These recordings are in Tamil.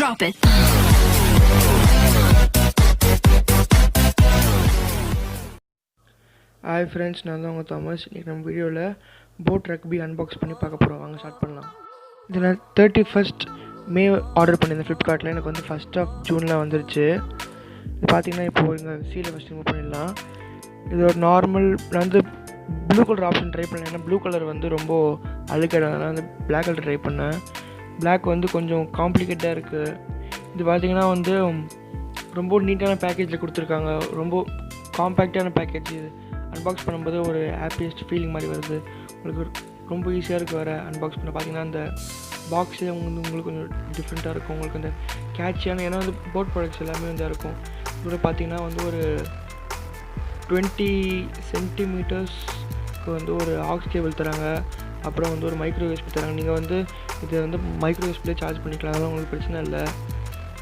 drop it. Hi friends, நான் தான் உங்கள் தாமஸ். இன்றைக்கி நம்ம வீடியோவில் boAt ரக்பி அன்பாக்ஸ் பண்ணி பார்க்க போகிறோம். வாங்க ஸ்டார்ட் பண்ணலாம். இது நான் 31st மே ஆர்டர் பண்ணியிருந்தேன் ஃப்ளிப்கார்ட்டில். எனக்கு வந்து 1st of June வந்துருச்சு. இது பார்த்தீங்கன்னா இப்போது எங்கள் சீலை ஃபஸ்ட் ரிமூவ் பண்ணிடலாம். இது ஒரு நார்மல், நான் வந்து ப்ளூ கலர் ஆப்ஷன் ட்ரை பண்ணேன். ஏன்னா ப்ளூ கலர் வந்து ரொம்ப அழுக்காக வந்து பிளாக் கலர் ட்ரை பண்ணேன். பிளாக் வந்து கொஞ்சம் காம்ப்ளிகேட்டாக இருக்குது. இது பார்த்தீங்கன்னா வந்து ரொம்ப நீட்டான பேக்கேஜில் கொடுத்துருக்காங்க. ரொம்ப காம்பேக்டான பேக்கேஜ். இது அன்பாக்ஸ் பண்ணும்போது ஒரு ஹாப்பியஸ்ட் ஃபீலிங் மாதிரி வருது. உங்களுக்கு ரொம்ப ஈஸியாக இருக்குது வர அன்பாக்ஸ் பண்ண. பார்த்தீங்கன்னா அந்த பாக்ஸே உங்களுக்கு கொஞ்சம் டிஃப்ரெண்ட்டாக இருக்கும். உங்களுக்கு அந்த கேட்சியான, ஏன்னா வந்து boAt ப்ராடக்ட்ஸ் எல்லாமே வந்து இருக்கும். இதோட பார்த்தீங்கன்னா வந்து ஒரு 20 சென்டிமீட்டர்ஸ்க்கு வந்து ஒரு ஆக்ஸ் கேபிள் தராங்க. அப்புறம் வந்து ஒரு மைக்ரோ யூஎஸ்பி தராங்க. நீங்கள் வந்து இதை வந்து மைக்ரோ யூஎஸ்பிலே சார்ஜ் பண்ணிக்கலாம், அதெல்லாம் உங்களுக்கு பிரச்சனை இல்லை.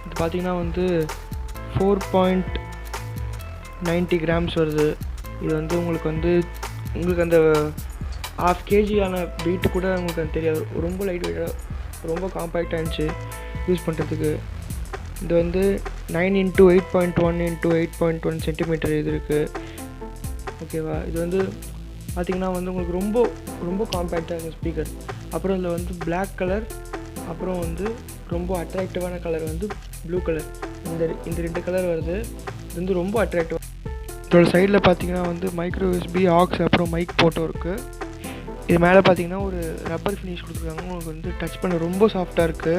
இது பார்த்தீங்கன்னா வந்து 4.90 கிராம்ஸ் வருது. இது வந்து உங்களுக்கு அந்த 1/2 kg வெயிட்டு கூட உங்களுக்கு அது தெரியாது. ரொம்ப லைட் வெயிட்டாக, ரொம்ப காம்பேக்டாக இருந்துச்சு யூஸ் பண்ணுறதுக்கு. இது வந்து 9 × 8.1 × 8.1 சென்டிமீட்டர் இது இருக்குது. ஓகேவா? இது வந்து பார்த்திங்கன்னா வந்து உங்களுக்கு ரொம்ப ரொம்ப காம்பேக்டாக இருக்குது ஸ்பீக்கர். அப்புறம் இதில் வந்து பிளாக் கலர், அப்புறம் வந்து ரொம்ப அட்ராக்டிவான கலர் வந்து ப்ளூ கலர். இந்த 2 கலர் வருது. இது வந்து ரொம்ப அட்ராக்டிவ். இதோட சைடில் பார்த்தீங்கன்னா வந்து மைக்ரோ யூஎஸ்பி, ஆக்ஸ், அப்புறம் மைக் போட்டோ இருக்குது. இது மேலே பார்த்தீங்கன்னா ஒரு ரப்பர் ஃபினிஷ் கொடுத்துருக்காங்க. உங்களுக்கு வந்து டச் பண்ண ரொம்ப சாஃப்டாக இருக்குது.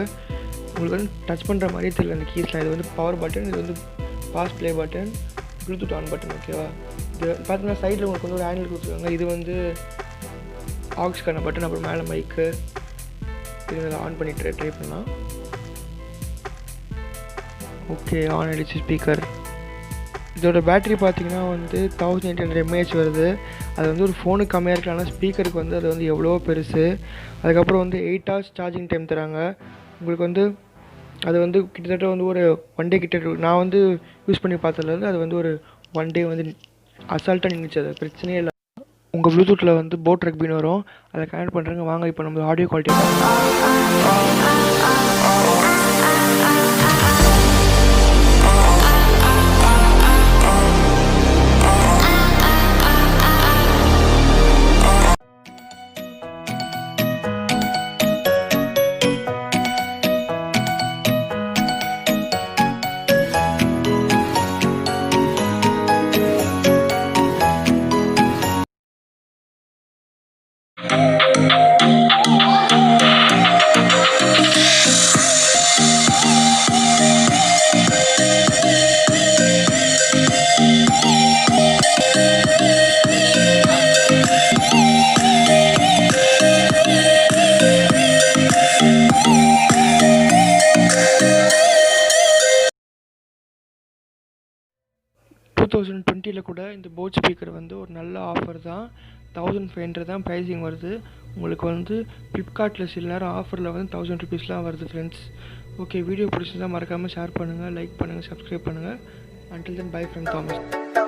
உங்களுக்கு வந்து டச் பண்ணுற மாதிரியே தெரியல அந்த கீஸ்லாம். இது வந்து பவர் பட்டன், இது வந்து pause play button, Bluetooth on button. ஓகேவா? இது பார்த்தீங்கன்னா சைடில் உங்களுக்கு வந்து ஒரு ஹேண்டில் கொடுத்துருக்காங்க. இது வந்து ஆக்ஸ்க்கான பட்டன், அப்புறம் மேலே மைக்கு. இது ஆன் பண்ணி ட்ரை பண்ணலாம். ஓகே, ஆன் ஆகிடுச்சு ஸ்பீக்கர். இதோட பேட்ரி பார்த்தீங்கன்னா வந்து 1800 mAh வருது. அது வந்து ஒரு ஃபோனுக்கு கம்மியாக இருக்கலாம், ஆனால் ஸ்பீக்கருக்கு வந்து அது வந்து எவ்வளோ பெருசு. அதுக்கப்புறம் வந்து 8 hours சார்ஜிங் டைம் தராங்க. உங்களுக்கு வந்து அது வந்து கிட்டத்தட்ட வந்து ஒரு 1 day கிட்ட. நான் வந்து யூஸ் பண்ணி பார்த்ததுலேருந்து அது வந்து ஒரு 1 day வந்து அசால்ட்டாக நின்றுச்சு. அது பிரச்சனையே இல்லை. உங்கள் ப்ளூடூத்தில் வந்து boAt ரக்பின்னு வரும், அதை கனெக்ட் பண்ணுறாங்க. வாங்க இப்போ நம்ம ஆடியோ குவாலிட்டி. 2020 கூட இந்த boAt ஸ்பீக்கர் வந்து ஒரு நல்ல ஆஃபர் தான். 1500 தான் ப்ரைஸிங் வருது. உங்களுக்கு வந்து ஃப்ளிப்கார்ட்டில் சில நேரம் ஆஃபரில் வந்து 1000 rupeesலாம் வருது ஃப்ரெண்ட்ஸ். ஓகே, வீடியோ பிடிச்சிருந்தால் மறக்காமல் ஷேர் பண்ணுங்கள், லைக் பண்ணுங்கள், சப்ஸ்கிரைப் பண்ணுங்கள். Until then, bye from Thomas.